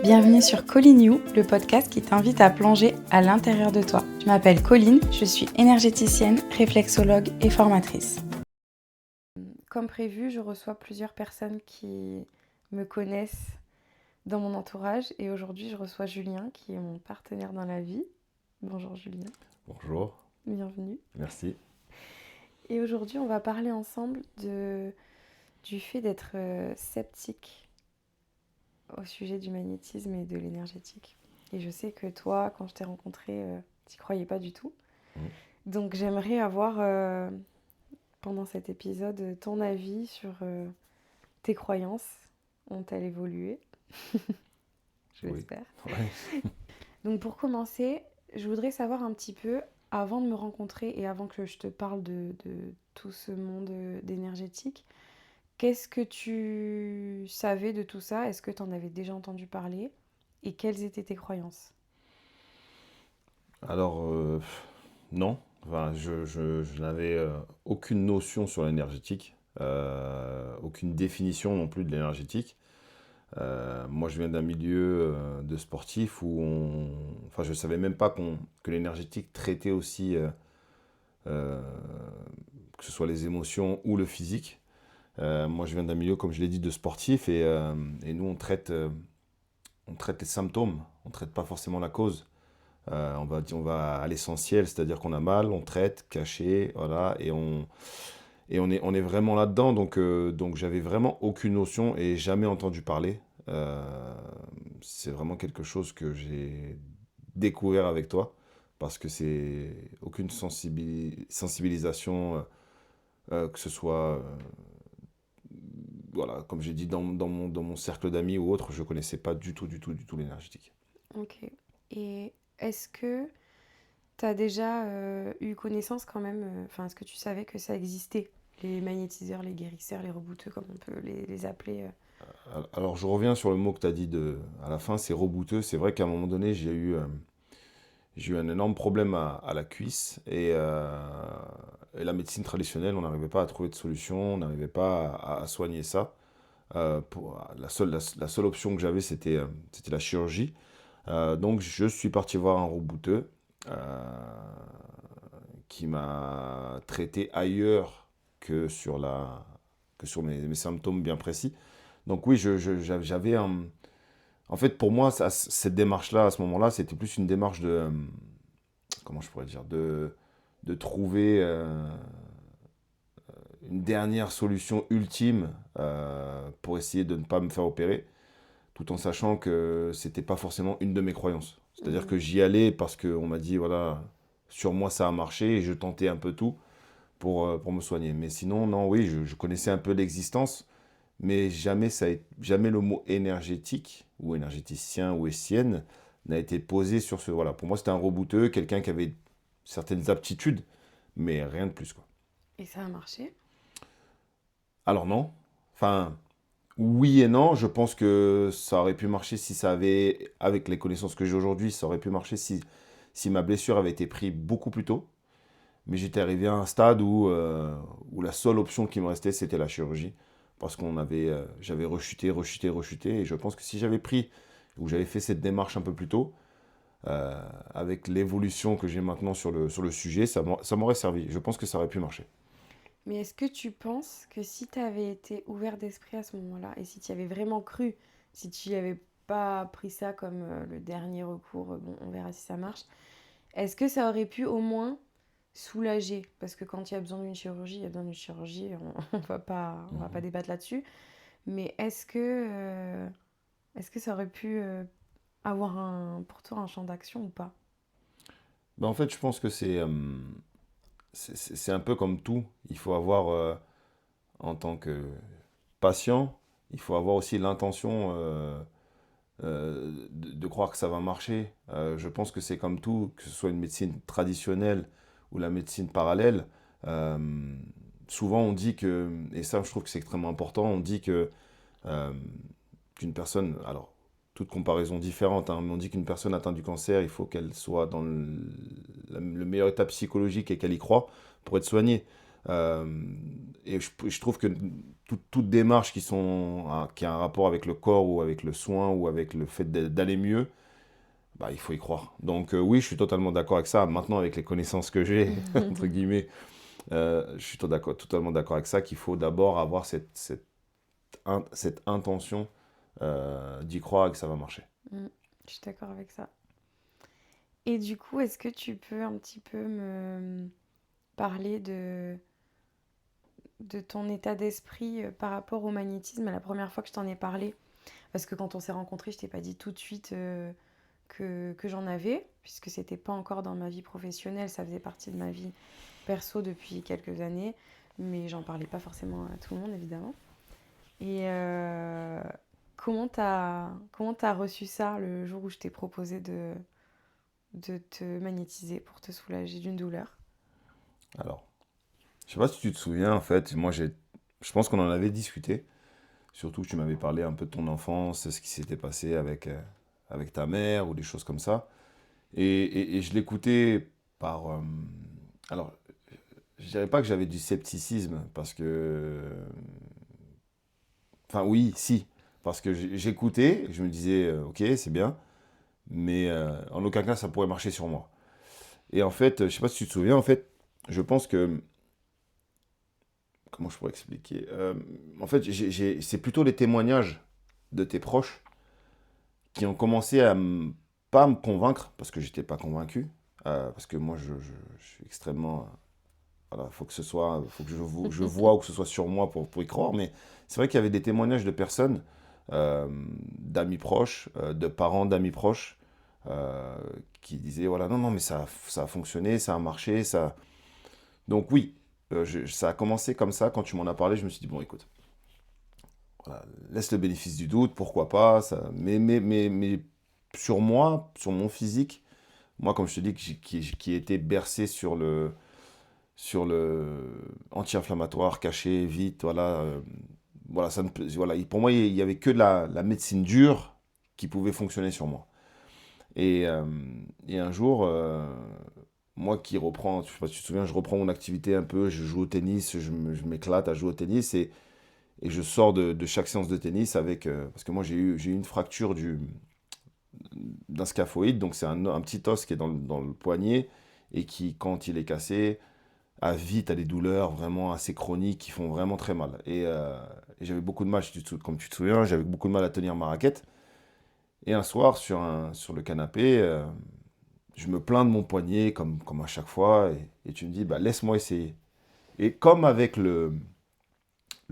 Bienvenue sur Colline You, le podcast qui t'invite à plonger à l'intérieur de toi. Je m'appelle Colline, je suis énergéticienne, réflexologue et formatrice. Comme prévu, je reçois plusieurs personnes qui me connaissent dans mon entourage et aujourd'hui je reçois Julien qui est mon partenaire dans la vie. Bonjour Julien. Bonjour. Bienvenue. Merci. Et aujourd'hui on va parler ensemble du fait d'être sceptique au sujet du magnétisme et de l'énergétique. Et je sais que toi, quand je t'ai rencontré, t'y croyais pas du tout. Donc j'aimerais avoir, pendant cet épisode, ton avis sur tes croyances. Ont-elles évolué? Je Oui. l'espère. Ouais. Donc pour commencer, je voudrais savoir un petit peu, avant de me rencontrer et avant que je te parle de tout ce monde d'énergétique, qu'est-ce que tu savais de tout ça? Est-ce que tu en avais déjà entendu parler? Et quelles étaient tes croyances? Alors, non. Enfin, je n'avais aucune notion sur l'énergétique, aucune définition non plus de l'énergétique. Moi, je viens d'un milieu de sportif où enfin, je ne savais même pas que l'énergétique traitait aussi, euh, que ce soit les émotions ou le physique. Moi, je viens d'un milieu, comme je l'ai dit, de sportif et nous, on traite les symptômes, on ne traite pas forcément la cause. On va à l'essentiel, c'est-à-dire qu'on a mal, on traite, caché, voilà, on est vraiment là-dedans. Donc j'avais vraiment aucune notion et jamais entendu parler. C'est vraiment quelque chose que j'ai découvert avec toi parce que c'est aucune sensibilisation, que ce soit, voilà, comme j'ai dit, dans mon cercle d'amis ou autre, je connaissais pas du tout l'énergétique. Ok. Et est-ce que tu as déjà eu connaissance quand même, enfin, est-ce que tu savais que ça existait, les magnétiseurs, les guérisseurs, les rebouteux, comme on peut les appeler Alors, je reviens sur le mot que tu as dit à la fin, c'est rebouteux. C'est vrai qu'à un moment donné, j'ai eu un énorme problème à la cuisse et la médecine traditionnelle, on n'arrivait pas à trouver de solution, on n'arrivait pas à soigner ça. La seule option que j'avais, c'était la chirurgie. Donc, je suis parti voir un rebouteux qui m'a traité ailleurs que sur mes symptômes bien précis. Donc oui, j'avais un... En fait, pour moi, cette démarche-là, à ce moment-là, c'était plus une démarche comment je pourrais dire, de trouver une dernière solution ultime pour essayer de ne pas me faire opérer, tout en sachant que c'était pas forcément une de mes croyances. C'est-à-dire Mhm. que j'y allais parce qu'on m'a dit, voilà, sur moi ça a marché et je tentais un peu tout pour me soigner. Mais sinon, non, oui, je connaissais un peu l'existence, mais jamais le mot énergétique ou énergéticien ou essienne n'a été posé sur ce. Voilà, pour moi, c'était un rebouteux, quelqu'un qui avait certaines aptitudes, mais rien de plus, quoi. Et ça a marché? Alors, non. Enfin, oui et non. Je pense que ça aurait pu marcher si ça avait, avec les connaissances que j'ai aujourd'hui, ça aurait pu marcher si ma blessure avait été prise beaucoup plus tôt. Mais j'étais arrivé à un stade où la seule option qui me restait, c'était la chirurgie. Parce j'avais rechuté. Et je pense que si j'avais pris, ou j'avais fait cette démarche un peu plus tôt, avec l'évolution que j'ai maintenant sur le sujet, ça m'aurait servi. Je pense que ça aurait pu marcher. Mais est-ce que tu penses que si tu avais été ouvert d'esprit à ce moment-là, et si tu y avais vraiment cru, si tu n'y avais pas pris ça comme le dernier recours, bon, on verra si ça marche, est-ce que ça aurait pu au moins soulager? Parce que quand il y a besoin d'une chirurgie, il y a besoin d'une chirurgie, on va pas Mhm. débattre là-dessus. Mais est-ce que ça aurait pu avoir pour toi un champ d'action ou pas? Ben, en fait, je pense que c'est un peu comme tout. Il faut avoir, en tant que patient, il faut avoir aussi l'intention de croire que ça va marcher. Je pense que c'est comme tout, que ce soit une médecine traditionnelle ou la médecine parallèle. euh, Souvent on dit que, et ça je trouve que c'est extrêmement important, on dit que euh, qu'une personne, alors toute comparaison différente, hein, mais on dit qu'une personne atteinte du cancer, il faut qu'elle soit dans le meilleur état psychologique et qu'elle y croit pour être soignée. Euh, et je trouve que toute démarche qui a un rapport avec le corps ou avec le soin ou avec le fait d'aller mieux, bah, il faut y croire. Donc oui, je suis totalement d'accord avec ça. Maintenant, avec les connaissances que j'ai, entre guillemets, je suis totalement d'accord avec ça, qu'il faut d'abord avoir cette intention d'y croire et que ça va marcher. Mm, je suis d'accord avec ça. Et du coup, est-ce que tu peux un petit peu me parler de ton état d'esprit par rapport au magnétisme à la première fois que je t'en ai parlé? Parce que quand on s'est rencontrés, je t'ai pas dit tout de suite que j'en avais, puisque c'était pas encore dans ma vie professionnelle, ça faisait partie de ma vie perso depuis quelques années, mais j'en parlais pas forcément à tout le monde, évidemment. Et comment t'as reçu ça le jour où je t'ai proposé de te magnétiser pour te soulager d'une douleur? Alors, je sais pas si tu te souviens, en fait, je pense qu'on en avait discuté. Surtout que tu m'avais parlé un peu de ton enfance, ce qui s'était passé avec ta mère ou des choses comme ça. Et je l'écoutais par... alors, je dirais pas que j'avais du scepticisme, parce que... Enfin oui, si. Parce que j'écoutais, je me disais, ok, c'est bien, mais en aucun cas ça pourrait marcher sur moi. Et en fait, je sais pas si tu te souviens, en fait, je pense que... Comment je pourrais expliquer? En fait, c'est plutôt les témoignages de tes proches qui ont commencé pas me convaincre, parce que j'étais pas convaincu, parce que moi je suis extrêmement, voilà, faut que je vois ou que ce soit sur moi pour y croire, mais c'est vrai qu'il y avait des témoignages de personnes, d'amis proches, de parents d'amis proches, euh, qui disaient, voilà, non, non, mais ça a fonctionné, ça a marché, ça... Donc oui, ça a commencé comme ça, quand tu m'en as parlé, je me suis dit, bon, écoute, voilà, laisse le bénéfice du doute, pourquoi pas, ça... mais sur moi, sur mon physique, moi, comme je te dis, qui ai été bercé sur le anti-inflammatoire, caché, vite, voilà, voilà, voilà, pour moi, il y avait que la médecine dure qui pouvait fonctionner sur moi. Et, euh, et un jour, moi qui reprends, je sais pas si tu te souviens, je reprends mon activité un peu, je joue au tennis, je m'éclate à jouer au tennis et je sors de chaque séance de tennis avec, parce que moi j'ai eu une fracture d'un scaphoïde, donc c'est un petit os qui est dans le poignet et qui, quand il est cassé, à vie, tu as des douleurs vraiment assez chroniques qui font vraiment très mal. Et j'avais beaucoup de mal, comme tu te souviens, j'avais beaucoup de mal à tenir ma raquette. Et un soir, sur le canapé, je me plains de mon poignet, comme à chaque fois, et tu me dis, bah, laisse-moi essayer. Et comme avec le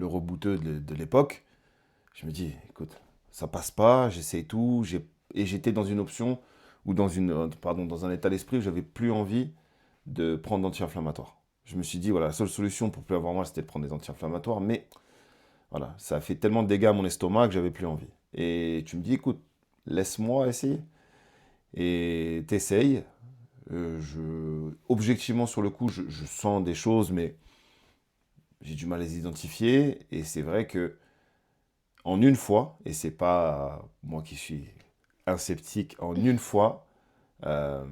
rebouteux de l'époque, je me dis, écoute, ça passe pas, j'essaie tout, et j'étais dans une option, ou dans un état d'esprit où j'avais plus envie de prendre d'anti-inflammatoires. Je me suis dit, voilà, la seule solution pour plus avoir mal, c'était de prendre des anti-inflammatoires, mais voilà, ça a fait tellement de dégâts à mon estomac que j'avais plus envie. Et tu me dis, écoute, laisse-moi essayer. Et t'essayes. Objectivement, sur le coup, je sens des choses, mais j'ai du mal à les identifier. Et c'est vrai que en une fois, et c'est pas moi qui suis un sceptique, en une fois, euh,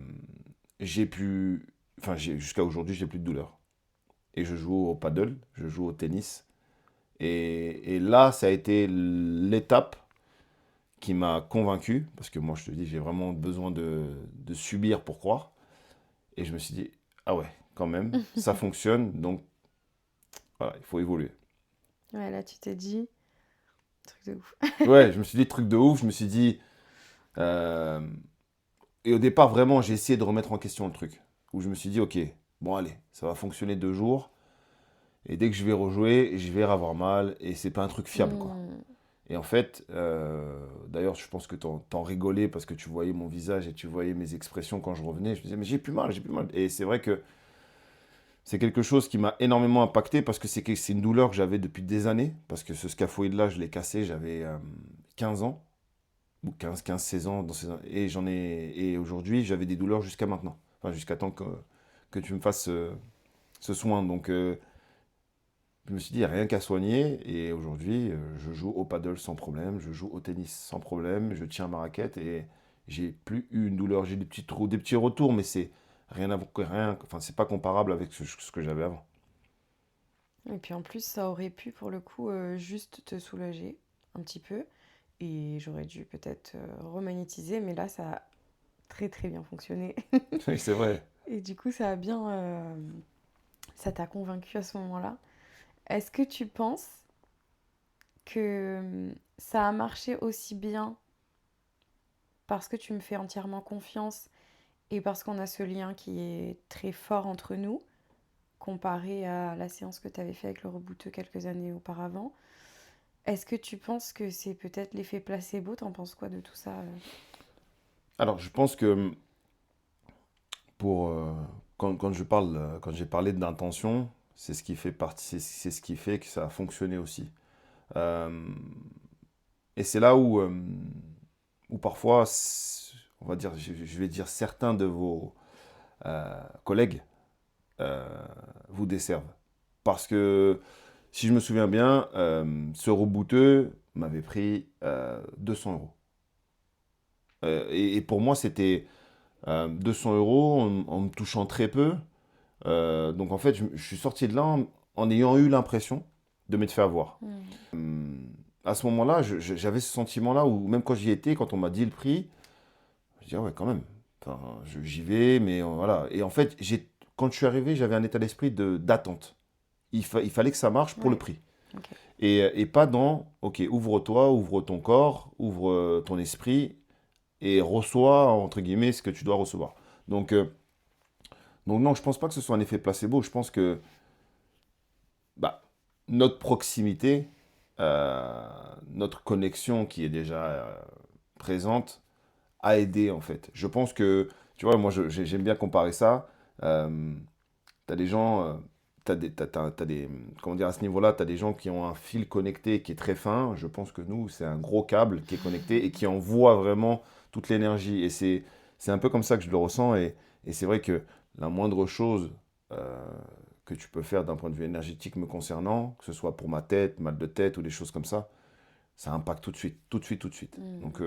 j'ai pu, enfin, jusqu'à aujourd'hui, j'ai plus de douleur. Et je joue au paddle, je joue au tennis. Et là, ça a été l'étape qui m'a convaincu, parce que moi, je te dis, j'ai vraiment besoin de subir pour croire. Et je me suis dit, ah ouais, quand même, ça fonctionne, donc voilà, il faut évoluer. Ouais, là, tu t'es dit, truc de ouf. Ouais, je me suis dit, truc de ouf, je me suis dit... euh, et au départ, vraiment, j'ai essayé de remettre en question le truc. Où je me suis dit, ok, bon allez, ça va fonctionner 2 jours, et dès que je vais rejouer, je vais avoir mal, et c'est pas un truc fiable, quoi. Hmm. Et en fait, d'ailleurs, je pense que t'en rigolais parce que tu voyais mon visage et tu voyais mes expressions quand je revenais. Je me disais, mais j'ai plus mal, j'ai plus mal. Et c'est vrai que c'est quelque chose qui m'a énormément impacté parce que c'est une douleur que j'avais depuis des années. Parce que ce scaphoïde-là, je l'ai cassé, j'avais 15 ans, ou 16 ans. Et aujourd'hui, j'avais des douleurs jusqu'à maintenant. Enfin, jusqu'à temps que tu me fasses ce soin. Donc, je me suis dit, il n'y a rien qu'à soigner. Et aujourd'hui, je joue au paddle sans problème, je joue au tennis sans problème, je tiens ma raquette et j'ai plus eu une douleur. J'ai des petits retours, mais c'est rien à voir, rien, enfin, c'est pas comparable avec ce que j'avais avant. Et puis en plus, ça aurait pu pour le coup juste te soulager un petit peu. Et j'aurais dû peut-être remagnétiser, mais là, ça a très très bien fonctionné. Oui, c'est vrai. Et du coup, ça a bien... ça t'a convaincu à ce moment-là. Est-ce que tu penses que ça a marché aussi bien parce que tu me fais entièrement confiance et parce qu'on a ce lien qui est très fort entre nous, comparé à la séance que tu avais fait avec le rebouteux quelques années auparavant? Est-ce que tu penses que c'est peut-être l'effet placebo? T'en penses quoi de tout ça Alors, je pense que pour, quand je parle, quand j'ai parlé d'intention, c'est ce qui fait partie, c'est ce qui fait que ça a fonctionné aussi. Euh, et c'est là où parfois, on va dire, je vais dire certains de vos collègues euh, vous desservent. Parce que, si je me souviens bien, ce rebouteux m'avait pris 200 euros. Et pour moi, c'était 200 euros en me touchant très peu. Donc en fait, je suis sorti de là en ayant eu l'impression de m'être fait avoir. Hmm. À ce moment-là, j'avais ce sentiment-là où même quand j'y étais, quand on m'a dit le prix, je dis ah ouais quand même. Enfin, j'y vais, mais voilà. Et en fait, quand je suis arrivé, j'avais un état d'esprit d'attente. Il fallait que ça marche pour le Ouais, prix. ok. Et pas dans, ok, ouvre-toi, ouvre ton corps, ouvre ton esprit et reçois, entre guillemets, ce que tu dois recevoir. Donc, euh, donc non, je pense pas que ce soit un effet placebo. Je pense que bah, notre proximité, notre connexion qui est déjà présente, a aidé en fait. Je pense que, tu vois, moi j'aime bien comparer ça. Euh, T'as des gens, t'as des, comment dire, à ce niveau-là, tu as des gens qui ont un fil connecté qui est très fin. Je pense que nous, c'est un gros câble qui est connecté et qui envoie vraiment toute l'énergie. Et c'est un peu comme ça que je le ressens. Et c'est vrai que la moindre chose que tu peux faire d'un point de vue énergétique me concernant, que ce soit pour ma tête, mal de tête ou des choses comme ça impacte tout de suite, tout de suite, tout de suite. Hmm. Donc,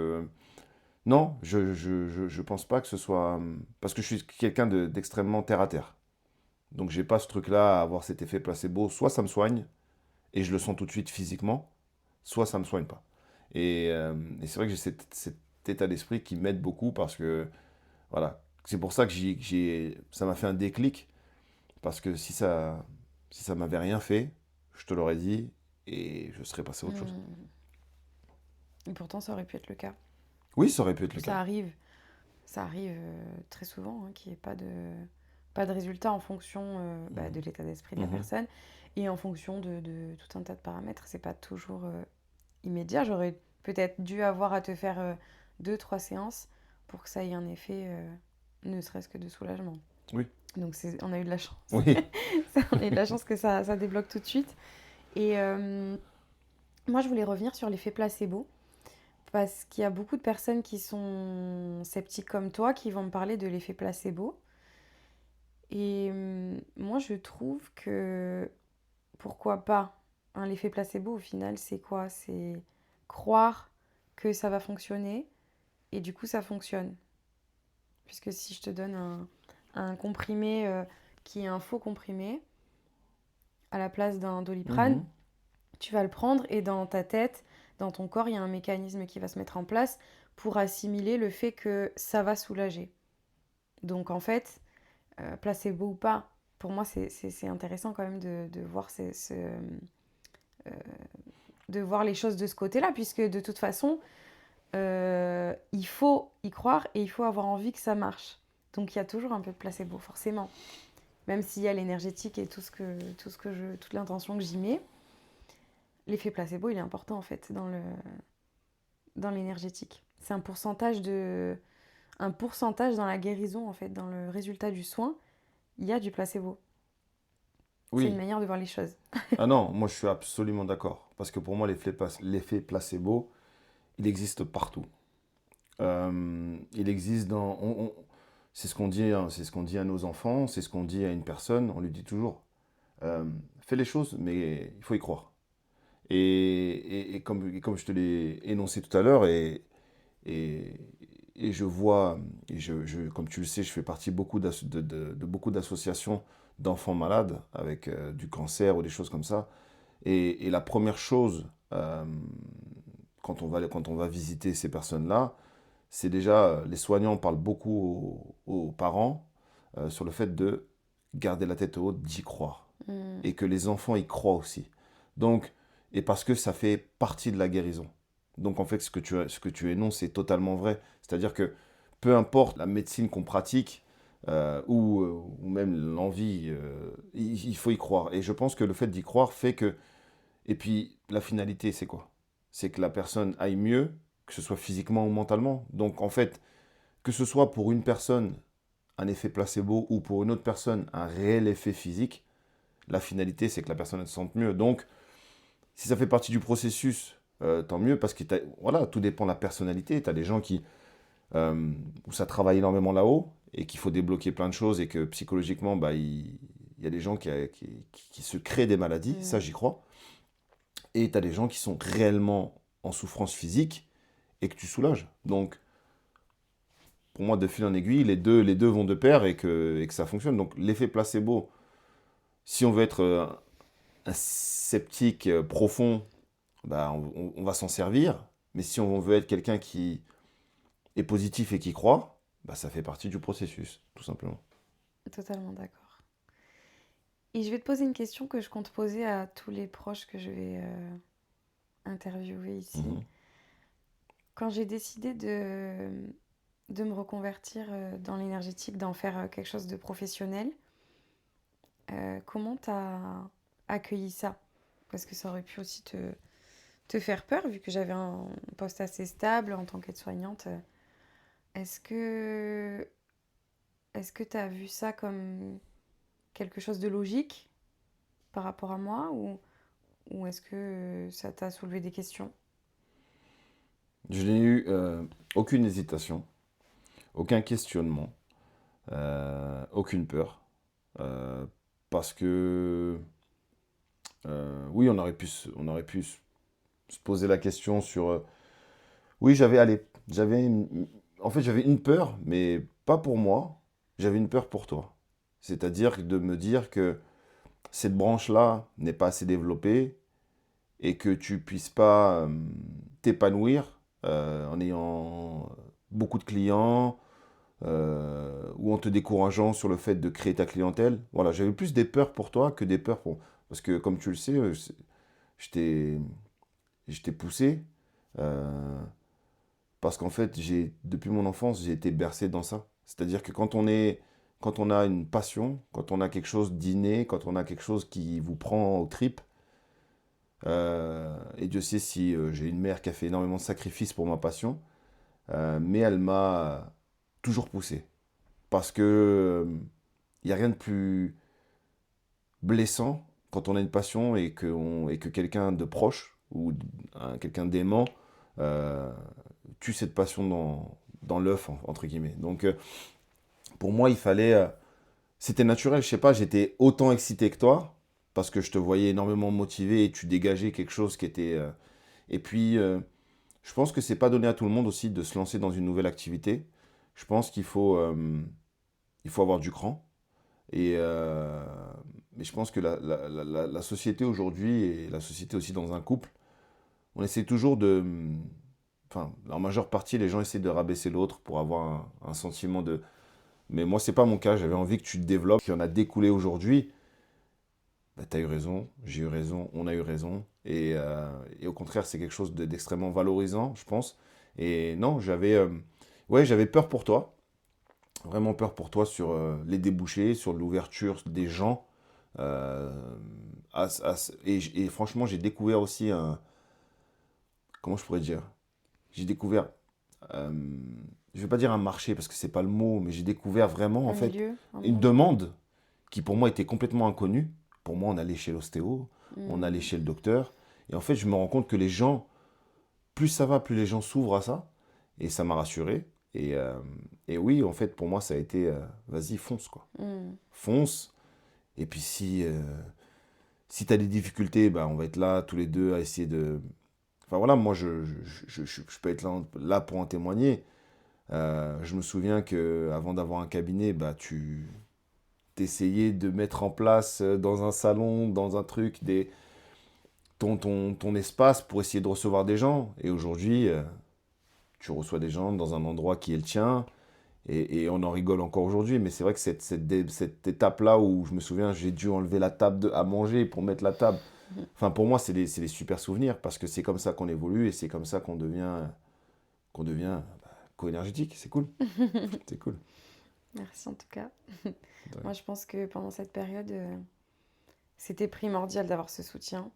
non, je pense pas que ce soit. Parce que je suis quelqu'un d'extrêmement terre à terre. Donc j'ai pas ce truc-là à avoir cet effet placebo. Soit ça me soigne, et je le sens tout de suite physiquement, soit ça me soigne pas. Et c'est vrai que j'ai cet état d'esprit qui m'aide beaucoup parce que, voilà, c'est pour ça que ça m'a fait un déclic. Parce que si ça m'avait rien fait, je te l'aurais dit, et je serais passé à autre chose. Hmm. Et pourtant, ça aurait pu être le cas. Oui, ça aurait pu être le cas. Ça arrive, ça arrive très souvent qu'il n'y ait pas de résultat en fonction de Mhm. l'état d'esprit de la Mhm. personne et en fonction de tout un tas de paramètres. C'est pas toujours immédiat. J'aurais peut-être dû avoir à te faire 2, 3 séances pour que ça ait un effet, ne serait-ce que de soulagement. Oui, Donc on a eu de la chance. oui. On a eu de la chance que ça débloque tout de suite. Et moi, je voulais revenir sur l'effet placebo. Parce qu'il y a beaucoup de personnes qui sont sceptiques comme toi qui vont me parler de l'effet placebo. Et moi, je trouve que pourquoi pas, hein, l'effet placebo, au final, c'est quoi? C'est croire que ça va fonctionner et du coup, ça fonctionne. Puisque si je te donne un comprimé qui est un faux comprimé à la place d'un Doliprane, Mhm. tu vas le prendre et dans ta tête, dans ton corps, il y a un mécanisme qui va se mettre en place pour assimiler le fait que ça va soulager. Donc en fait, placebo ou pas, pour moi c'est intéressant quand même de voir de voir les choses de ce côté-là, puisque de toute façon, il faut y croire et il faut avoir envie que ça marche. Donc il y a toujours un peu de placebo, forcément. Même s'il y a l'énergétique et toute l'intention que j'y mets, l'effet placebo, il est important en fait dans l'énergétique. C'est un pourcentage dans la guérison en fait, dans le résultat du soin, il y a du placebo. C'est une Oui. manière de voir les choses. Ah non, moi je suis absolument d'accord. Parce que pour moi, l'effet placebo, il existe partout. Il existe c'est ce qu'on dit, hein, c'est ce qu'on dit à nos enfants, c'est ce qu'on dit à une personne, on lui dit toujours, euh, fais les choses, mais il faut y croire. Et comme je te l'ai énoncé tout à l'heure, et, et je vois et comme tu le sais, je fais partie de beaucoup d'associations d'enfants malades avec du cancer ou des choses comme ça. Et la première chose, quand on va visiter ces personnes-là, c'est déjà, les soignants parlent beaucoup aux parents sur le fait de garder la tête haute, d'y croire. Mm. Et que les enfants y croient aussi. Donc, et parce que ça fait partie de la guérison. Donc en fait, ce que tu énonces, c'est totalement vrai. C'est-à-dire que peu importe la médecine qu'on pratique, ou même l'envie, il faut y croire. Et je pense que le fait d'y croire fait que... Et puis, la finalité, c'est quoi? C'est que la personne aille mieux, que ce soit physiquement ou mentalement. Donc en fait, que ce soit pour une personne un effet placebo ou pour une autre personne un réel effet physique, la finalité, c'est que la personne elle se sente mieux. Donc, si ça fait partie du processus, tant mieux, parce que voilà, tout dépend de la personnalité. Tu as des gens où ça travaille énormément là-haut et qu'il faut débloquer plein de choses et que psychologiquement, bah, il y a des gens qui se créent des maladies, ça Mm. j'y crois. Et tu as des gens qui sont réellement en souffrance physique et que tu soulages. Donc, pour moi, de fil en aiguille, les deux vont de pair et que ça fonctionne. Donc, l'effet placebo, si on veut être un sceptique profond, bah, on va s'en servir. Mais si on veut être quelqu'un qui est positif et qui croit, bah, ça fait partie du processus, tout simplement. Totalement d'accord. Et je vais te poser une question que je compte poser à tous les proches que je vais interviewer ici. Mhm, Quand j'ai décidé de me reconvertir dans l'énergétique, d'en faire quelque chose de professionnel, comment t'as accueilli ça? Parce que ça aurait pu aussi te faire peur, vu que j'avais un poste assez stable en tant qu'aide-soignante. Est-ce que est-ce que tu as vu ça comme quelque chose de logique par rapport à moi ou est-ce que ça t'a soulevé des questions? Je n'ai eu aucune hésitation, aucun questionnement, aucune peur. euh, Parce que, oui, on aurait pu se poser la question sur... oui, en fait, j'avais une peur, mais pas pour moi. J'avais une peur pour toi. C'est-à-dire de me dire que cette branche-là n'est pas assez développée et que tu puisses pas t'épanouir en ayant beaucoup de clients ou en te décourageant sur le fait de créer ta clientèle. Voilà, j'avais plus des peurs pour toi que des peurs pour... Parce que comme tu le sais, je t'ai je t'ai poussé euh, parce qu'en fait, depuis mon enfance, j'ai été bercé dans ça. C'est-à-dire que quand on a une passion, quand on a quelque chose d'inné, quand on a quelque chose qui vous prend aux tripes, et Dieu sait si j'ai une mère qui a fait énormément de sacrifices pour ma passion, mais elle m'a toujours poussé. Parce que il n'y a rien de plus blessant quand on a une passion et que quelqu'un de proche ou quelqu'un d'aimant euh, tue cette passion dans l'œuf, entre guillemets. Donc pour moi, c'était naturel, je sais pas, j'étais autant excité que toi, parce que je te voyais énormément motivé et tu dégageais quelque chose qui était... et puis, je pense que c'est pas donné à tout le monde aussi de se lancer dans une nouvelle activité. Je pense il faut avoir du cran. Mais je pense que la société aujourd'hui, et la société aussi dans un couple, on essaie toujours de... Enfin, en majeure partie, les gens essaient de rabaisser l'autre pour avoir un sentiment de... Mais moi, c'est pas mon cas. J'avais envie que tu te développes, qui en a découlé aujourd'hui. Bah, tu as eu raison, j'ai eu raison, on a eu raison. Et au contraire, c'est quelque chose d'extrêmement valorisant, je pense. Et non, ouais, j'avais peur pour toi. Vraiment peur pour toi sur les débouchés, sur l'ouverture des gens. Euh, et franchement, j'ai découvert aussi un... Comment je pourrais dire? J'ai découvert... euh, je vais pas dire un marché parce que c'est pas le mot, mais j'ai découvert vraiment, en Un fait, milieu, un une monde? demande qui pour moi était complètement inconnue. Pour moi, on allait chez l'ostéo, on allait Hmm. chez le docteur. Et en fait, je me rends compte que les gens, plus ça va, plus les gens s'ouvrent à ça. Et ça m'a rassuré. Et oui, en fait, pour moi, ça a été, vas-y, fonce, quoi. Hmm. Fonce. Et puis si tu as des difficultés, bah, on va être là tous les deux à essayer de... Enfin voilà, moi, je peux être là pour en témoigner. Je me souviens qu'avant d'avoir un cabinet, bah, tu t'essayais de mettre en place dans un salon, dans un truc, ton espace pour essayer de recevoir des gens. Et aujourd'hui, tu reçois des gens dans un endroit qui est le tien. Et on en rigole encore aujourd'hui, mais c'est vrai que cette étape-là où je me souviens, j'ai dû enlever la table à manger pour mettre la table. Enfin, pour moi, c'est des super souvenirs parce que c'est comme ça qu'on évolue et c'est comme ça qu'on devient co-énergétique. C'est cool. C'est cool. Merci en tout cas. De Moi, rien. je pense que pendant cette période, c'était primordial d'avoir ce soutien.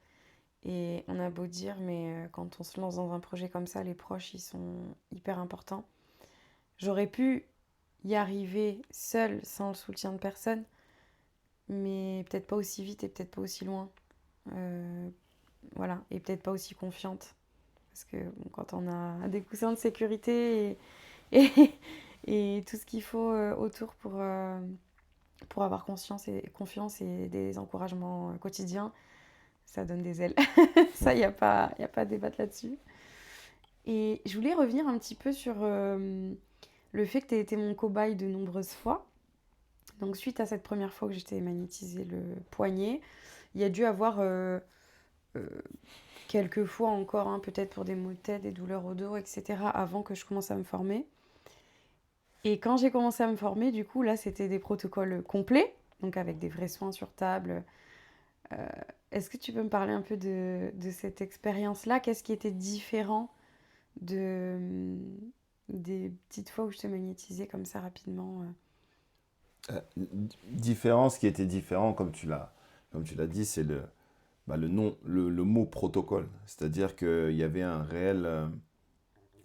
Et on a beau dire, mais quand on se lance dans un projet comme ça, les proches, ils sont hyper importants. J'aurais pu y arriver seule, sans le soutien de personne, mais peut-être pas aussi vite et peut-être pas aussi loin. Euh, voilà, et peut-être pas aussi confiante. Parce que bon, quand on a des coussins de sécurité et tout ce qu'il faut autour pour avoir confiance et des encouragements quotidiens, ça donne des ailes. Ça, y a pas à débattre là-dessus. Et je voulais revenir un petit peu sur le fait que tu aies été mon cobaye de nombreuses fois. Donc, suite à cette première fois que j'étais magnétisé le poignet, il y a dû avoir euh, quelques fois encore, hein, peut-être pour des maux de tête, des douleurs au dos, etc., avant que je commence à me former. Et quand j'ai commencé à me former, du coup, là, c'était des protocoles complets, donc avec des vrais soins sur table. Euh, Est-ce que tu peux me parler un peu de cette expérience-là? Qu'est-ce qui était différent de, des petites fois où je te magnétisais comme ça rapidement? Différence qui était différent, comme tu l'as dit, c'est le nom, le mot protocole. C'est-à-dire qu'il y avait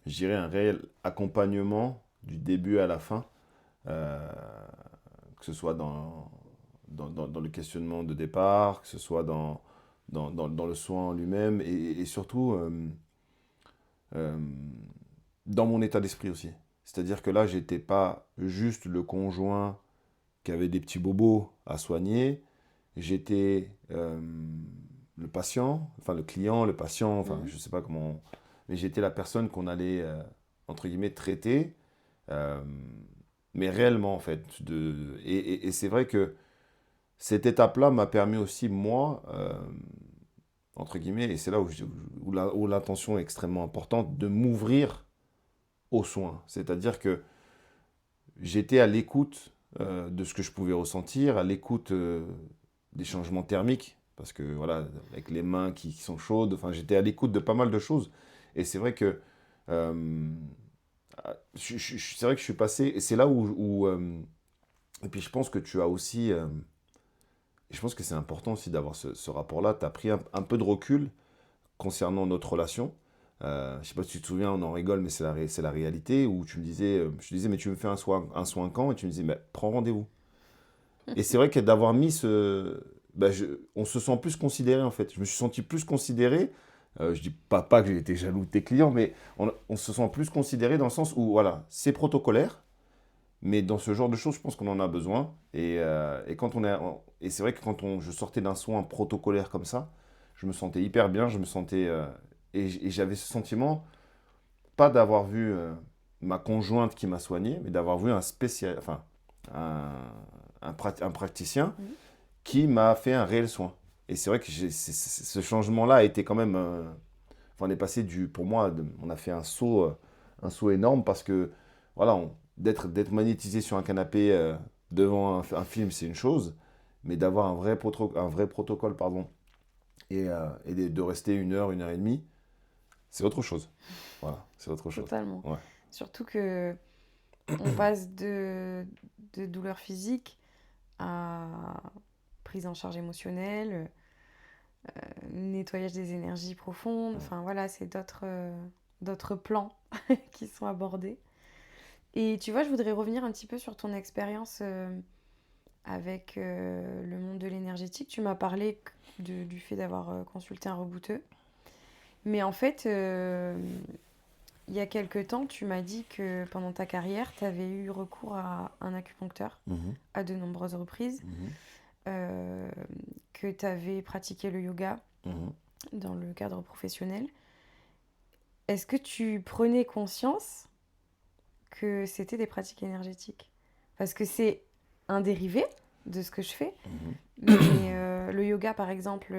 je dirais un réel accompagnement du début à la fin, euh, que ce soit dans le questionnement de départ, que ce soit dans le soin en lui-même, et surtout euh, dans mon état d'esprit aussi. C'est-à-dire que là, j'étais pas juste le conjoint qui avait des petits bobos à soigner, j'étais le patient, enfin le client, le patient, enfin Mhm. je sais pas comment, mais j'étais la personne qu'on allait, entre guillemets, traiter, euh, mais réellement en fait. Et c'est vrai que cette étape-là m'a permis aussi, moi, entre guillemets, et c'est là où l'intention est extrêmement importante, de m'ouvrir aux soins. C'est-à-dire que j'étais à l'écoute de ce que je pouvais ressentir, à l'écoute des changements thermiques, parce que voilà, avec les mains qui sont chaudes, enfin, j'étais à l'écoute de pas mal de choses. Et c'est vrai que euh, c'est vrai que je suis passé, et c'est là et puis je pense que tu as aussi, et je pense que c'est important aussi d'avoir ce rapport-là, tu as pris un peu de recul concernant notre relation. Je sais pas si tu te souviens, on en rigole, mais c'est la réalité, où je te disais, mais tu me fais un soin quand? Et tu me disais, mais prends rendez-vous. Et c'est vrai que d'avoir mis bah, on se sent plus considéré en fait. Je me suis senti plus considéré. Je dis pas que j'ai été jaloux de tes clients, mais on se sent plus considéré dans le sens où voilà, c'est protocolaire, mais dans ce genre de choses, je pense qu'on en a besoin. Et quand et c'est vrai que je sortais d'un soin protocolaire comme ça, je me sentais hyper bien, je me sentais et j'avais ce sentiment pas d'avoir vu ma conjointe qui m'a soigné, mais d'avoir vu un spécial, enfin un, un praticien Mhm. qui m'a fait un réel soin. Et c'est vrai que ce changement-là a été quand même, enfin, on est passé pour moi, on a fait un saut énorme parce que voilà, d'être magnétisé sur un canapé devant un film, c'est une chose, mais d'avoir un vrai protocole, pardon, et de rester 1 heure, 1 heure et demie, c'est autre chose. Voilà, c'est autre chose. Totalement. Ouais. Surtout que on passe de douleurs physiques à prise en charge émotionnelle, nettoyage des énergies profondes. Enfin voilà, c'est d'autres plans qui sont abordés. Et tu vois, je voudrais revenir un petit peu sur ton expérience avec le monde de l'énergétique. Tu m'as parlé du fait d'avoir consulté un rebouteux. Mais en fait, il y a quelque temps, tu m'as dit que pendant ta carrière, tu avais eu recours à un acupuncteur Mhm, à de nombreuses reprises, mhm, euh, que tu avais pratiqué le yoga mhm. dans le cadre professionnel. Est-ce que tu prenais conscience que c'était des pratiques énergétiques. Parce que c'est un dérivé de ce que je fais. Mhm. Mais le yoga, par exemple,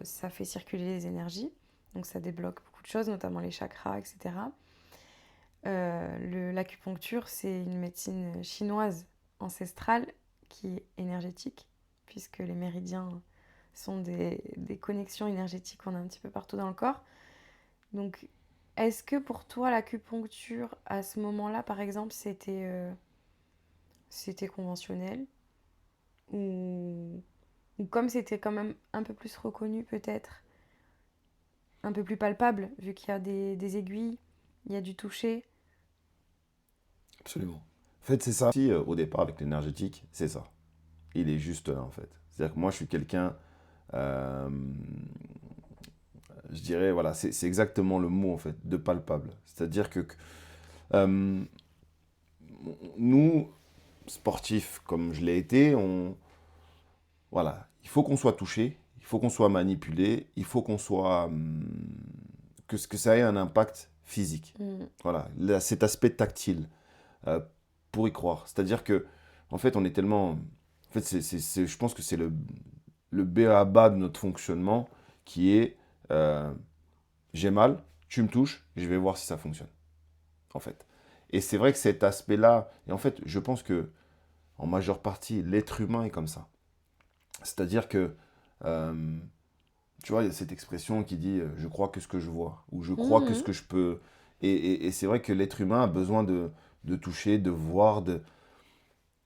ça fait circuler les énergies. Donc ça débloque beaucoup de choses, notamment les chakras, etc. L'acupuncture, c'est une médecine chinoise ancestrale qui est énergétique, puisque les méridiens sont des connexions énergétiques qu'on a un petit peu partout dans le corps. Donc, est-ce que pour toi, l'acupuncture, à ce moment-là, par exemple, c'était conventionnel ou, ou comme c'était quand même un peu plus reconnu, peut-être, un peu plus palpable, vu qu'il y a des aiguilles, il y a du toucher. Absolument. En fait, c'est ça. Si, au départ, avec l'énergétique, c'est ça. Il est juste là, en fait. C'est-à-dire que moi, je suis quelqu'un, euh, je dirais, voilà, c'est exactement le mot, en fait, de palpable. C'est-à-dire que euh, nous, sportifs comme je l'ai été, voilà, il faut qu'on soit touché, il faut qu'on soit manipulé, il faut qu'on soit, que ça ait un impact physique. Mm. Voilà, cet aspect tactile, euh, pour y croire. C'est-à-dire que, en fait, on est tellement, en fait, je pense que c'est le b à bas de notre fonctionnement qui est, euh, j'ai mal, tu me touches, je vais voir si ça fonctionne, en fait. Et c'est vrai que cet aspect-là, et en fait, je pense que en majeure partie, l'être humain est comme ça. C'est-à-dire que, euh, tu vois, il y a cette expression qui dit je crois que ce que je vois, ou je crois que ce Mhm. que je peux. Et c'est vrai que l'être humain a besoin de toucher, de voir,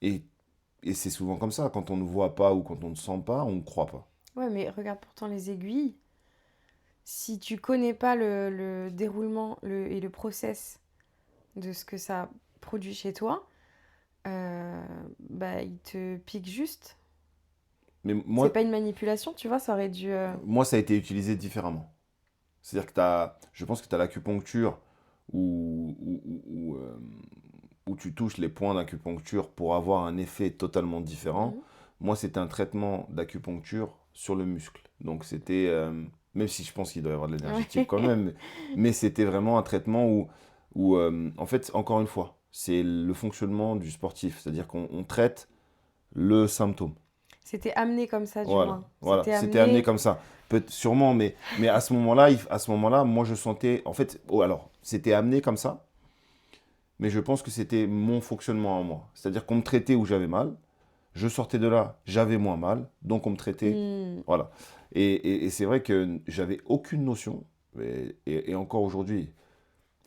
et, et c'est souvent comme ça. Quand on ne voit pas ou quand on ne sent pas, on ne croit pas. Ouais, mais regarde pourtant les aiguilles. Si tu connais pas le déroulement et le process de ce que ça produit chez toi, euh, bah, il te pique juste. Mais C'est moi, pas une manipulation, tu vois, ça aurait dû. moi, ça a été utilisé différemment. C'est-à-dire que je pense que tu as l'acupuncture où tu touches les points d'acupuncture pour avoir un effet totalement différent. Mhm. Moi, c'était un traitement d'acupuncture sur le muscle. Donc, c'était, même si je pense qu'il doit y avoir de l'énergétique Ouais. quand même, mais c'était vraiment un traitement où en fait, encore une fois, c'est le fonctionnement du sportif. C'est-à-dire qu'on traite le symptôme. C'était amené comme ça, du Voilà, moins. voilà. C'était C'était amené amené. comme ça. Sûrement, mais à ce moment-là, moi, je sentais, en fait, oh, alors, c'était amené comme ça, mais je pense que c'était mon fonctionnement à moi. C'est-à-dire qu'on me traitait où j'avais mal, je sortais de là, j'avais moins mal, donc on me traitait, Hmm. voilà. Et c'est vrai que j'avais aucune notion, et encore aujourd'hui,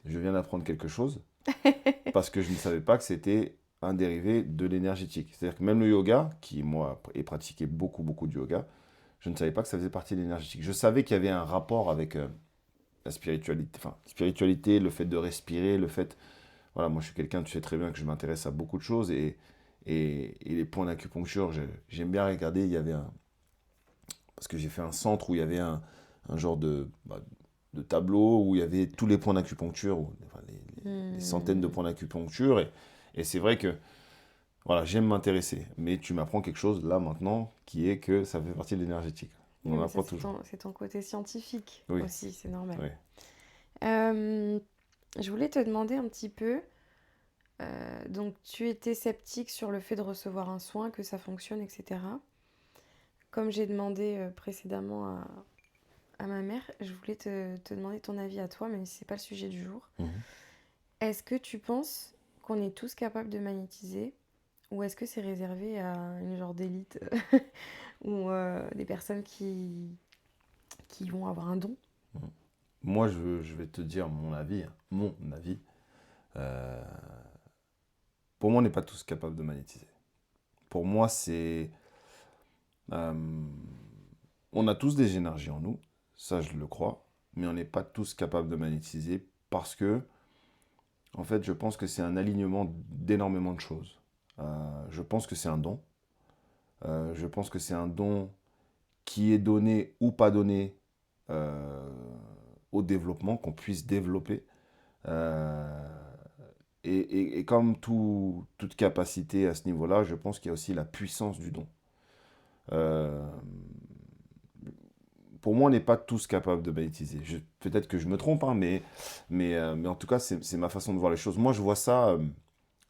je viens d'apprendre quelque chose, parce que je ne savais pas que c'était un dérivé de l'énergétique. C'est-à-dire que même le yoga, qui moi ai pratiqué beaucoup, beaucoup de yoga, je ne savais pas que ça faisait partie de l'énergétique. Je savais qu'il y avait un rapport avec la spiritualité, enfin, spiritualité, le fait de respirer, le fait. Voilà, moi je suis quelqu'un, tu sais très bien que je m'intéresse à beaucoup de choses et les points d'acupuncture, j'aime bien regarder. Il y avait un. Parce que j'ai fait un centre où il y avait un genre de tableau où il y avait tous les points d'acupuncture, enfin, les centaines de Hmm. points d'acupuncture. Et c'est vrai que voilà, j'aime m'intéresser. Mais tu m'apprends quelque chose là maintenant qui est que ça fait partie de l'énergétique. On Oui, en mais ça, apprend toujours. c'est ton côté scientifique Oui, aussi, c'est normal. oui. Euh, je voulais te demander un petit peu. Donc, tu étais sceptique sur le fait de recevoir un soin, que ça fonctionne, etc. Comme j'ai demandé précédemment à ma mère, je voulais te demander ton avis à toi, même si c'est pas le sujet du jour. Mhm. Est-ce que tu penses qu'on est tous capables de magnétiser ou est-ce que c'est réservé à une genre d'élite ou des personnes qui vont avoir un don? Mhm. Moi, je vais te dire mon avis, hein. Mon avis. Euh, pour moi, on n'est pas tous capables de magnétiser. Pour moi, euh, on a tous des énergies en nous, ça je le crois, mais on n'est pas tous capables de magnétiser parce que, en fait, je pense que c'est un alignement d'énormément de choses. Je pense que c'est un don. Je pense que c'est un don qui est donné ou pas donné euh, au développement, qu'on puisse développer. Euh, et comme toute capacité à ce niveau-là, je pense qu'il y a aussi la puissance du don. Euh, pour moi, on n'est pas tous capables de magnétiser. Peut-être que je me trompe, hein, mais en tout cas, c'est ma façon de voir les choses. Moi, je vois ça.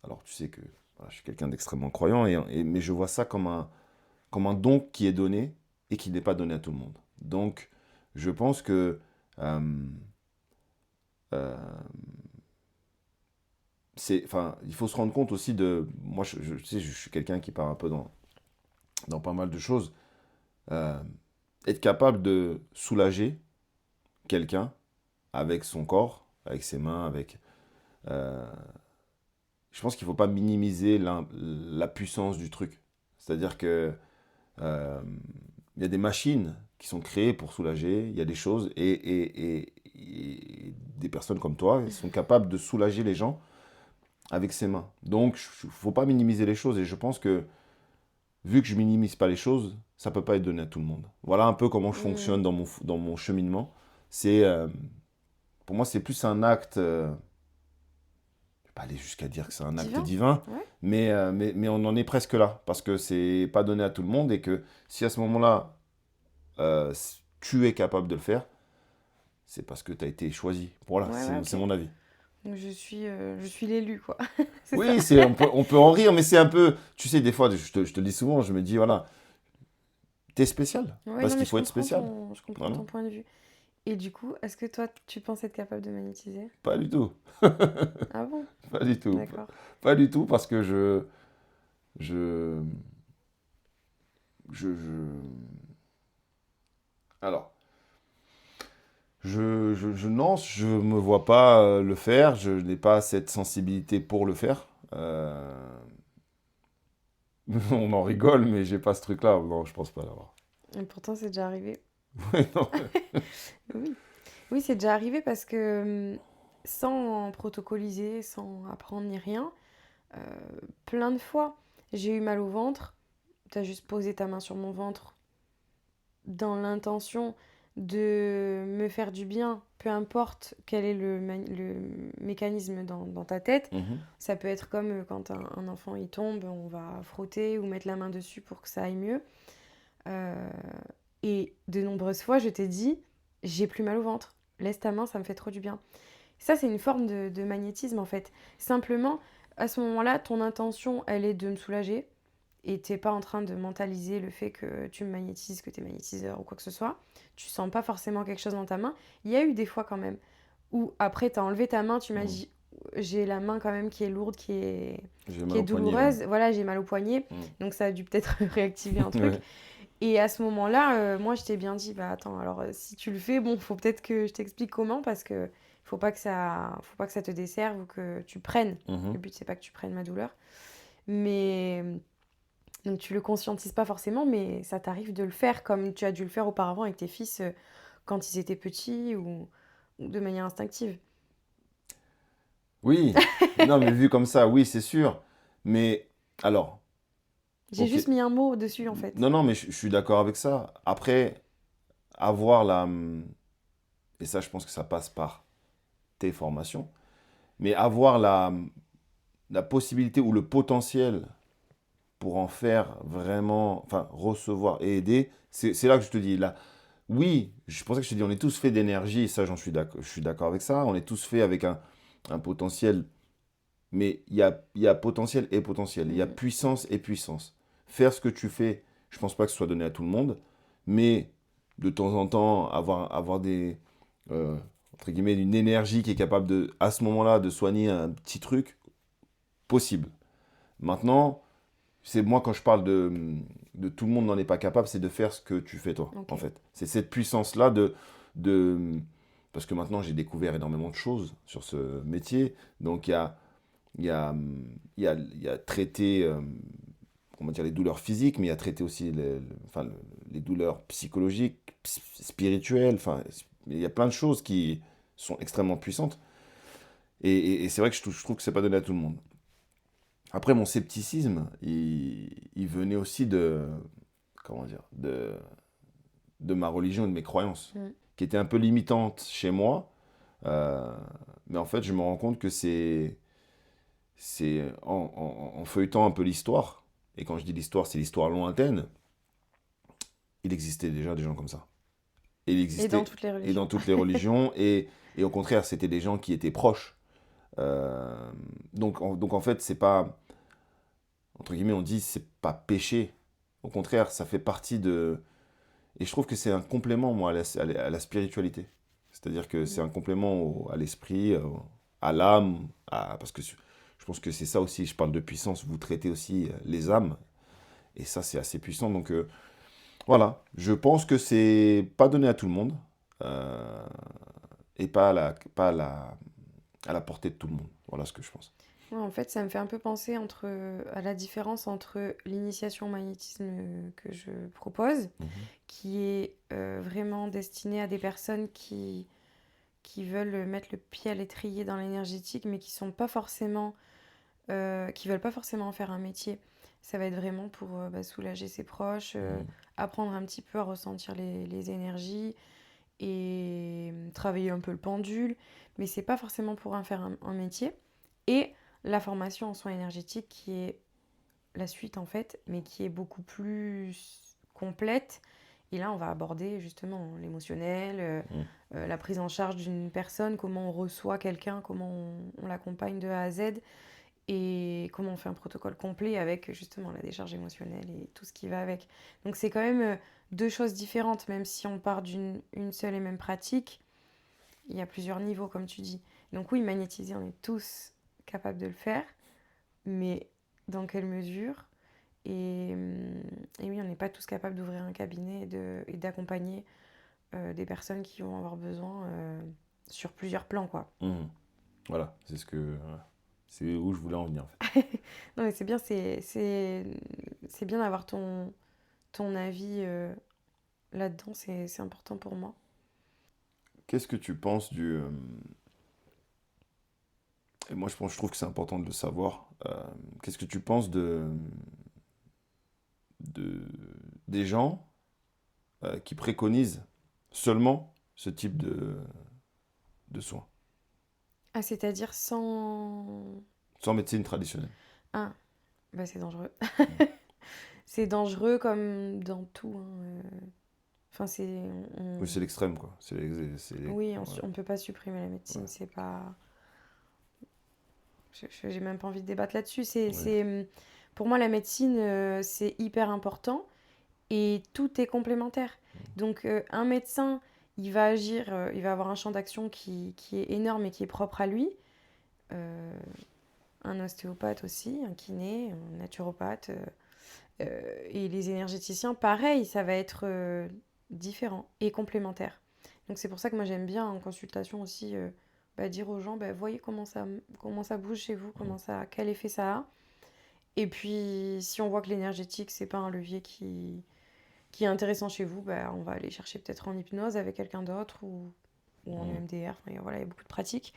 Alors, tu sais que voilà, je suis quelqu'un d'extrêmement croyant, mais je vois ça comme un don qui est donné et qui n'est pas donné à tout le monde. Donc, je pense que euh, euh, enfin, il faut se rendre compte aussi de... Moi, tu sais, je suis quelqu'un qui part un peu dans pas mal de choses. Euh, Être capable de soulager quelqu'un avec son corps, avec ses mains, euh, je pense qu'il ne faut pas minimiser la puissance du truc. C'est-à-dire que euh, il y a des machines qui sont créées pour soulager, il y a des choses, et des personnes comme toi sont capables de soulager les gens avec ses mains. Donc, il ne faut pas minimiser les choses, et je pense que, vu que je minimise pas les choses, ça ne peut pas être donné à tout le monde. Voilà un peu comment je Mm. fonctionne dans mon cheminement. C'est, pour moi, c'est plus un acte, je vais pas aller jusqu'à dire que c'est un acte Divin? divin, Ouais. mais on en est presque là, parce que c'est pas donné à tout le monde, et que si à ce moment-là, tu es capable de le faire, c'est parce que tu as été choisi. Voilà, Ouais, ouais, c'est ok. mon avis. Donc je suis l'élu, quoi. C'est ça. Oui, on peut en rire, mais c'est un peu, tu sais, des fois, je te le dis souvent, je me dis, voilà, t'es spécial, Ouais, parce non, mais qu'il faut être spécial. je comprends Voilà, ton point de vue. Et du coup, est-ce que toi, tu penses être capable de magnétiser? pas du tout. Ah bon? Pas du tout. D'accord. Pas du tout, parce que je, je... Alors, non, je me vois pas le faire, je n'ai pas cette sensibilité pour le faire. On en rigole, mais j'ai pas ce truc-là. Non, je pense pas l'avoir. Et pourtant, c'est déjà arrivé. Ouais, non. Oui. Oui, c'est déjà arrivé parce que sans protocoliser, sans apprendre ni rien, euh, plein de fois, j'ai eu mal au ventre. T'as juste posé ta main sur mon ventre dans l'intention de me faire du bien, peu importe quel est le mécanisme dans ta tête. Mhm. Ça peut être comme quand un enfant il tombe, on va frotter ou mettre la main dessus pour que ça aille mieux. Euh, et de nombreuses fois, je t'ai dit, j'ai plus mal au ventre. Laisse ta main, ça me fait trop du bien. Ça, c'est une forme de magnétisme en fait. Simplement, à ce moment-là, ton intention, elle est de me soulager. Et t'es pas en train de mentaliser le fait que tu me magnétises, que t'es magnétiseur ou quoi que ce soit. Tu sens pas forcément quelque chose dans ta main. Il y a eu des fois quand même où après t'as enlevé ta main, tu m'as Mhm. dit j'ai la main quand même qui est lourde, J'ai qui mal est au poignet, ouais. douloureuse. Voilà, j'ai mal au poignet. Mhm. Donc ça a dû peut-être réactiver un truc. Ouais. Et à ce moment-là, moi, je t'ai bien dit, bah attends, alors si tu le fais, bon, faut peut-être que je t'explique comment parce que faut pas que ça te desserve ou que tu prennes. Le Mhm. but, c'est pas que tu prennes ma douleur. Mais donc tu le conscientises pas forcément, mais ça t'arrive de le faire comme tu as dû le faire auparavant avec tes fils quand ils étaient petits ou de manière instinctive. Oui. Non, mais vu comme ça, oui, c'est sûr. Mais alors, J'ai ok. juste mis un mot dessus en fait. Non, non, mais je suis d'accord avec ça. Après, avoir et ça, je pense que ça passe par tes formations, mais avoir la possibilité ou le potentiel pour en faire vraiment, enfin, recevoir et aider, c'est là que je te dis, là, oui, c'est pour ça que je te dis, on est tous faits d'énergie, ça, je suis d'accord avec ça, on est tous faits avec un potentiel, mais il y a potentiel et potentiel, il y a Mm. puissance et puissance. Faire ce que tu fais, je pense pas que ce soit donné à tout le monde, mais de temps en temps, avoir euh, entre guillemets, une énergie qui est capable de, à ce moment-là, de soigner un petit truc, possible. Maintenant, c'est moi quand je parle de tout le monde n'en est pas capable, c'est de faire ce que tu fais toi, Ok. en fait. C'est cette puissance-là de... Parce que maintenant, j'ai découvert énormément de choses sur ce métier. Donc, il y a, il y a traité, comment dire, les douleurs physiques, mais il y a traité aussi enfin, les douleurs psychologiques, spirituelles. Enfin, il y a plein de choses qui sont extrêmement puissantes. Et c'est vrai que je trouve que c'est pas donné à tout le monde. Après, mon scepticisme, il venait aussi comment dire, de ma religion et de mes croyances, Mm. qui étaient un peu limitantes chez moi. Euh, mais en fait, je me rends compte que c'est en feuilletant un peu l'histoire, et quand je dis l'histoire, c'est l'histoire lointaine, il existait déjà des gens comme ça. Et il Et dans existait, toutes les et dans religions. toutes les religions, et au contraire, c'était des gens qui étaient proches. Euh, donc en fait, c'est pas, entre guillemets, on dit c'est pas péché. Au contraire, ça fait partie de. Et je trouve que c'est un complément, moi, à la spiritualité. C'est-à-dire que c'est un complément à l'esprit, à l'âme, parce que je pense que c'est ça aussi, je parle de puissance, vous traitez aussi les âmes, et ça c'est assez puissant. Donc voilà, je pense que c'est pas donné à tout le monde, euh, et pas à la portée de tout le monde. Voilà ce que je pense. Ouais, en fait, ça me fait un peu penser à la différence entre l'initiation au magnétisme que je propose, Mhm. qui est vraiment destinée à des personnes qui veulent mettre le pied à l'étrier dans l'énergétique, mais qui sont pas forcément, qui veulent pas forcément en faire un métier. Ça va être vraiment pour soulager ses proches, Mhm. apprendre un petit peu à ressentir les énergies et travailler un peu le pendule, mais c'est pas forcément pour en faire un métier. Et la formation en soins énergétiques qui est la suite en fait, mais qui est beaucoup plus complète. Et là, on va aborder justement l'émotionnel, Mhm. la prise en charge d'une personne, comment on reçoit quelqu'un, comment on l'accompagne de A à Z, et comment on fait un protocole complet avec justement la décharge émotionnelle et tout ce qui va avec. Donc c'est quand même deux choses différentes, même si on part d'une une seule et même pratique, il y a plusieurs niveaux comme tu dis. Donc oui, magnétiser, on est tous capables de le faire, mais dans quelle mesure et oui, on n'est pas tous capables d'ouvrir un cabinet et d'accompagner des personnes qui vont avoir besoin sur plusieurs plans, quoi. Mhm. Voilà, voilà. C'est où je voulais en venir en fait. Non, mais c'est bien, c'est bien d'avoir ton avis là-dedans, c'est important pour moi. Qu'est-ce que tu penses et moi je trouve que c'est important de le savoir. Qu'est-ce que tu penses de des gens qui préconisent seulement ce type de soins, Ah, c'est-à-dire sans... sans médecine traditionnelle? Ah, bah c'est dangereux. Mm. C'est dangereux comme dans tout, hein, Enfin, Oui, c'est l'extrême, quoi. Oui, Ouais, on peut pas supprimer la médecine, ouais, c'est pas... J'ai même pas envie de débattre là-dessus. ouais. Pour moi, la médecine, c'est hyper important et tout est complémentaire. Donc, un médecin, il va agir, il va avoir un champ d'action qui est énorme et qui est propre à lui. Euh, un ostéopathe aussi, un kiné, un naturopathe. Et les énergéticiens, pareil, ça va être différent et complémentaire. Donc c'est pour ça que moi j'aime bien en consultation aussi dire aux gens, voyez comment ça bouge chez vous, quel effet ça a. Et puis si on voit que l'énergétique, c'est pas un levier qui est intéressant chez vous, on va aller chercher peut-être en hypnose avec quelqu'un d'autre ou en Mm. EMDR. Enfin, voilà, il y a beaucoup de pratiques.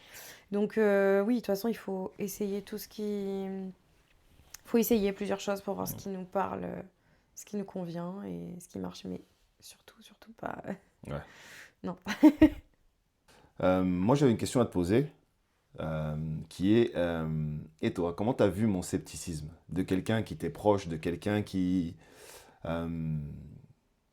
Donc oui, de toute façon, il faut essayer tout ce qui faut essayer plusieurs choses pour voir ce qui nous parle, ce qui nous convient et ce qui marche, mais surtout pas. Ouais. Non. Moi, j'avais une question à te poser, euh, qui est, et toi, comment tu as vu mon scepticisme de quelqu'un qui t'est proche, de quelqu'un qui, euh,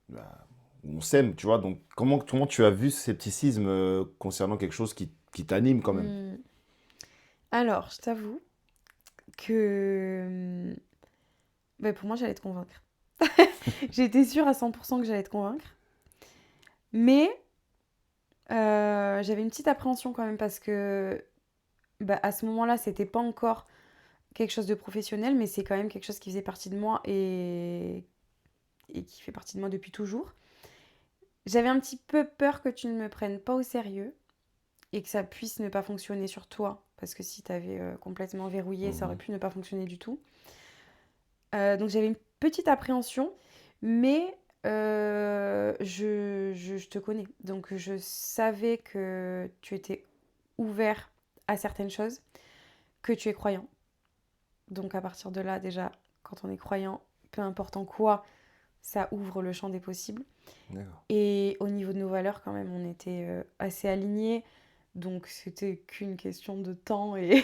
bah, on s'aime, tu vois, donc comment tu as vu ce scepticisme concernant quelque chose qui t'anime quand même? Hmm. Alors, je t'avoue que pour moi, j'allais te convaincre. J'étais sûre à 100% que j'allais te convaincre, mais j'avais une petite appréhension quand même parce que à ce moment-là, c'était pas encore quelque chose de professionnel, mais c'est quand même quelque chose qui faisait partie de moi et qui fait partie de moi depuis toujours. J'avais un petit peu peur que tu ne me prennes pas au sérieux et que ça puisse ne pas fonctionner sur toi. Parce que si tu avais complètement verrouillé, ça aurait Mhm. pu ne pas fonctionner du tout. Donc j'avais une petite appréhension, mais je te connais. Donc je savais que tu étais ouvert à certaines choses, que tu es croyant. Donc à partir de là, déjà, quand on est croyant, peu importe en quoi, ça ouvre le champ des possibles. D'accord. Et au niveau de nos valeurs, quand même, on était assez alignés. Donc c'était qu'une question de temps et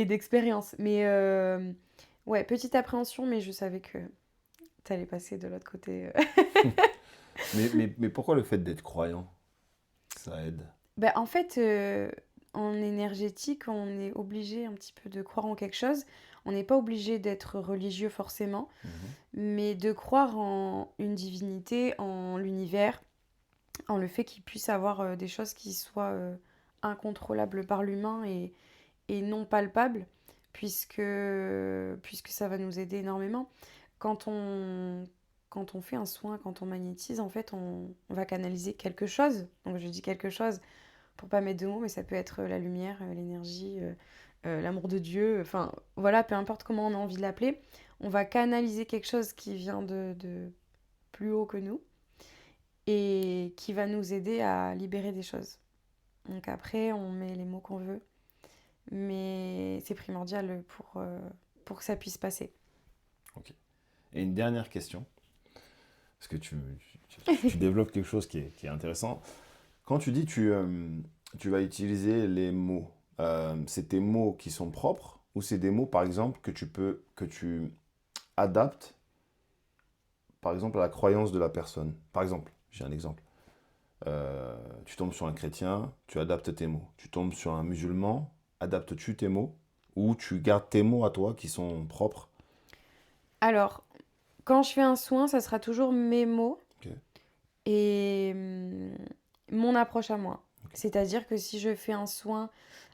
d'expérience. Mais ouais, petite appréhension, mais je savais que t'allais passer de l'autre côté. Mais pourquoi le fait d'être croyant, ça aide? En fait, en énergétique, on est obligé un petit peu de croire en quelque chose. On n'est pas obligé d'être religieux forcément, Mhm. mais de croire en une divinité, en l'univers, en le fait qu'il puisse avoir des choses qui soient incontrôlables par l'humain et non palpables, puisque ça va nous aider énormément. Quand on, quand on fait un soin, quand on magnétise, en fait, on va canaliser quelque chose. Donc je dis quelque chose pour pas mettre de mots, mais ça peut être la lumière, l'énergie, l'amour de Dieu, enfin voilà, peu importe comment on a envie de l'appeler. On va canaliser quelque chose qui vient de plus haut que nous et qui va nous aider à libérer des choses. Donc après, on met les mots qu'on veut, mais c'est primordial pour que ça puisse passer. Ok. Et une dernière question, parce que tu développes quelque chose qui est intéressant. Quand tu dis tu vas utiliser les mots, c'est tes mots qui sont propres ou c'est des mots, par exemple, que tu adaptes, par exemple, à la croyance de la personne. Par exemple, j'ai un exemple. Tu tombes sur un chrétien, tu adaptes tes mots. Tu tombes sur un musulman, adaptes-tu tes mots ou tu gardes tes mots à toi qui sont propres? Alors, quand je fais un soin, ça sera toujours mes mots Ok, et mon approche à moi. ok. C'est-à-dire que si je fais un soin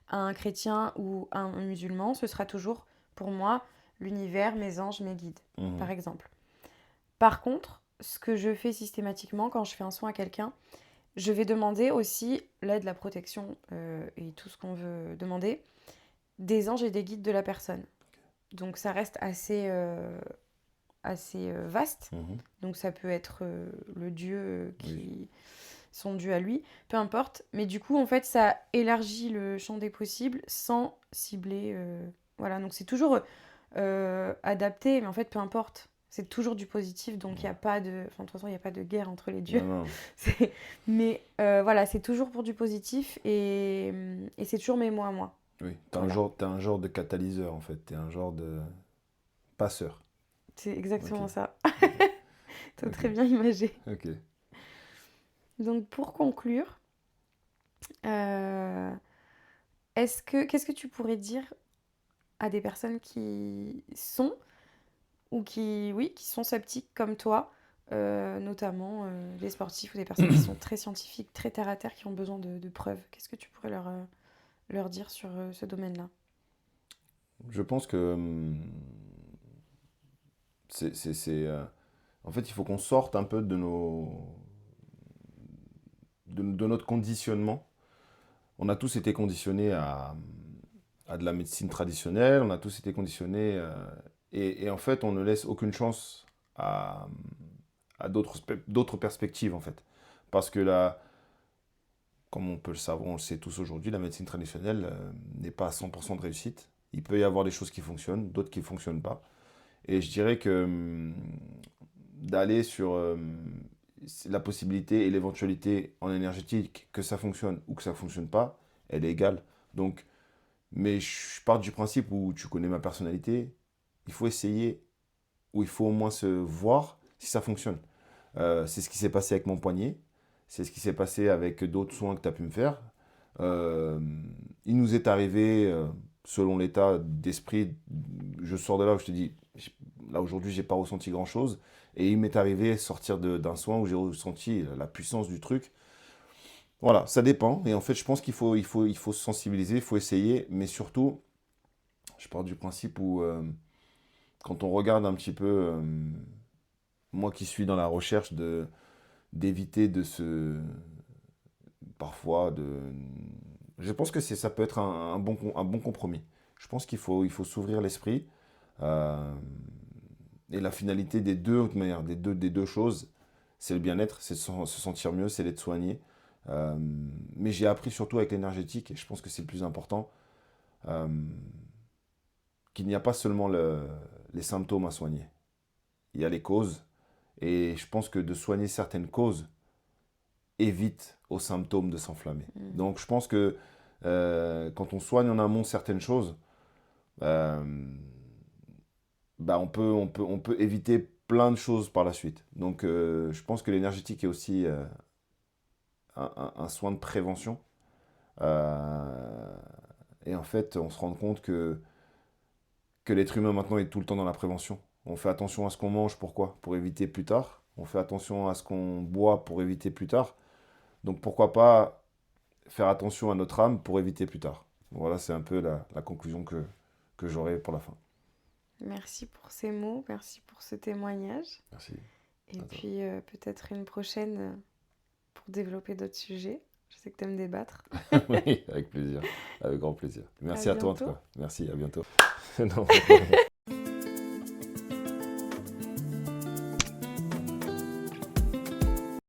à un chrétien ou à un musulman, ce sera toujours pour moi l'univers, mes anges, mes guides, Mhm. par exemple. Par contre, ce que je fais systématiquement quand je fais un soin à quelqu'un, je vais demander aussi l'aide, la protection et tout ce qu'on veut demander des anges et des guides de la personne. Donc ça reste assez vaste. Mhm. Donc ça peut être le dieu Oui. son dieu à lui, peu importe. Mais du coup, en fait, ça élargit le champ des possibles sans cibler. Voilà, donc c'est toujours adapté, mais en fait, peu importe. C'est toujours du positif, donc il n'y a pas de... Enfin, de toute façon, il n'y a pas de guerre entre les dieux. Non, non. Mais voilà, c'est toujours pour du positif et c'est toujours mes mots à moi. Oui. Voilà, T'es un genre de catalyseur en fait. T'es un genre de passeur. c'est Ok. exactement ça. Ok. T'as Ok. très bien imagé. Ok. Donc pour conclure, euh, qu'est-ce que tu pourrais dire à des personnes qui sont ou qui, oui, qui sont sceptiques comme toi, notamment les sportifs ou des personnes qui sont très scientifiques, très terre à terre, qui ont besoin de preuves. Qu'est-ce que tu pourrais leur dire sur ce domaine-là? Je pense que en fait, il faut qu'on sorte un peu de notre conditionnement. On a tous été conditionnés à de la médecine traditionnelle, on a tous été conditionnés, et en fait, on ne laisse aucune chance à, à d'autres perspectives, en fait. Parce que là, comme on peut le savoir, on le sait tous aujourd'hui, la médecine traditionnelle n'est pas à 100% de réussite. Il peut y avoir des choses qui fonctionnent, d'autres qui ne fonctionnent pas. Et je dirais que d'aller sur la possibilité et l'éventualité en énergétique que ça fonctionne ou que ça ne fonctionne pas, elle est égale. Donc, mais je pars du principe où tu connais ma personnalité, il faut essayer ou il faut au moins se voir si ça fonctionne. C'est ce qui s'est passé avec mon poignet, c'est ce qui s'est passé avec d'autres soins que tu as pu me faire. Euh, il nous est arrivé, selon l'état d'esprit, je sors de là où je te dis, là aujourd'hui, j'ai pas ressenti grand-chose. Et il m'est arrivé sortir d'un soin où j'ai ressenti la puissance du truc. Voilà, ça dépend. Et en fait, je pense il faut se sensibiliser, il faut essayer. Mais surtout, je pars du principe où, quand on regarde un petit peu, moi qui suis dans la recherche d'éviter de se, parfois, je pense que ça peut être un bon compromis. Je pense il faut s'ouvrir l'esprit. euh, et la finalité des deux, de manière, des deux choses, c'est le bien-être, c'est se sentir mieux, c'est d'être soigné. Euh, mais j'ai appris surtout avec l'énergétique, et je pense que c'est le plus important, euh, qu'il n'y a pas seulement les symptômes à soigner. Il y a les causes, et je pense que de soigner certaines causes évite aux symptômes de s'enflammer. Mm. Donc je pense que quand on soigne en amont certaines choses, euh, bah on peut éviter plein de choses par la suite. Donc je pense que l'énergétique est aussi un soin de prévention. Euh, et en fait, on se rend compte que l'être humain maintenant est tout le temps dans la prévention. On fait attention à ce qu'on mange, pourquoi? Pour éviter plus tard. On fait attention à ce qu'on boit pour éviter plus tard. Donc pourquoi pas faire attention à notre âme pour éviter plus tard. Voilà, c'est un peu la conclusion que j'aurai pour la fin. Merci pour ces mots, merci pour ce témoignage. Merci. Et À toi. puis peut-être une prochaine pour développer d'autres sujets. Je sais que tu aimes débattre. Oui, avec plaisir. Avec grand plaisir. À Merci à toi en tout bientôt. cas. Merci, à bientôt. Non,